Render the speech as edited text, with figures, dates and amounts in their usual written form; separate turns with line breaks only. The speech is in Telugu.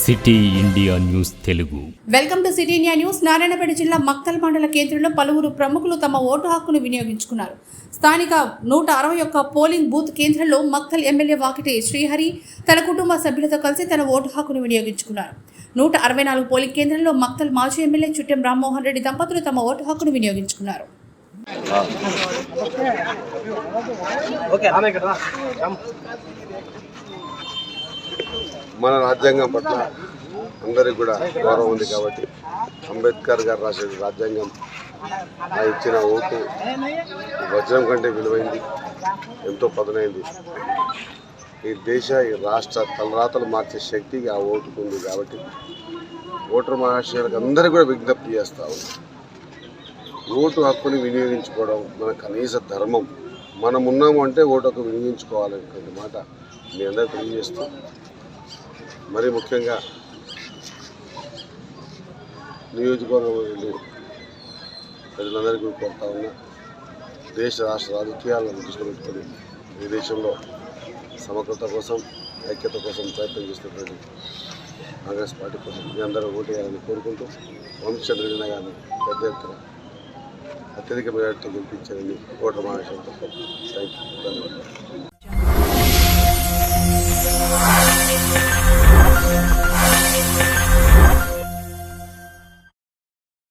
City India news Telugu.
Welcome to city India news. Narayanpet జిల్లా మక్తల్ మండల కేంద్రంలో పలువురు ప్రముఖులు తమ ఓటు హక్కును వినియోగించుకున్నారు. స్థానిక 161 పోలింగ్ బూత్ కేంద్రంలో మక్తల్ ఎమ్మెల్యే వాకిటి శ్రీహరి తన కుటుంబ సభ్యులతో కలిసి తన ఓటు హక్కును వినియోగించుకున్నారు. 164 పోలింగ్ కేంద్రంలో మక్తల్ మాజీ ఎమ్మెల్యే చుట్టెం రామ్మోహన్ రెడ్డి దంపతులు తమ ఓటు హక్కును వినియోగించుకున్నారు.
మన రాజ్యాంగం పట్ల అందరికి కూడా గౌరవం ఉంది కాబట్టి అంబేద్కర్ గారు రాసిన రాజ్యాంగం ఇచ్చిన ఓటు వజ్రం కంటే విలువైంది, ఎంతో పదునైంది. ఈ దేశ ఈ రాష్ట్ర తలరాతలు మార్చే శక్తికి ఆ ఓటుకు ఉంది కాబట్టి ఓటర్ మహాశయులకు అందరికీ కూడా విజ్ఞప్తి చేస్తాము. ఓటు హక్కుని వినియోగించుకోవడం మన కనీస ధర్మం. మనం ఉన్నాము అంటే ఓటు హక్కు వినియోగించుకోవాలనేటువంటి మాట మీ అందరూ తెలియజేస్తూ, మరీ ముఖ్యంగా నియోజకవర్గంలో ప్రజలందరికీ కోరుతా ఉన్నా, దేశ రాష్ట్ర రాజకీయాలను దృష్టిలో పెట్టుకొని ఈ దేశంలో సమగ్రత కోసం, ఐక్యత కోసం ప్రయత్నం చేస్తున్నటువంటి కాంగ్రెస్ పార్టీ కోసం మీ అందరూ ఓటు వేయాలని కోరుకుంటూ, వంశచంద్ర గారిని పెద్ద ఎత్తున అత్యధిక మెజార్టీ గెలిపించాలని ఓటర్ మహాశయంతో థ్యాంక్ యూ. ధన్యవాదాలు.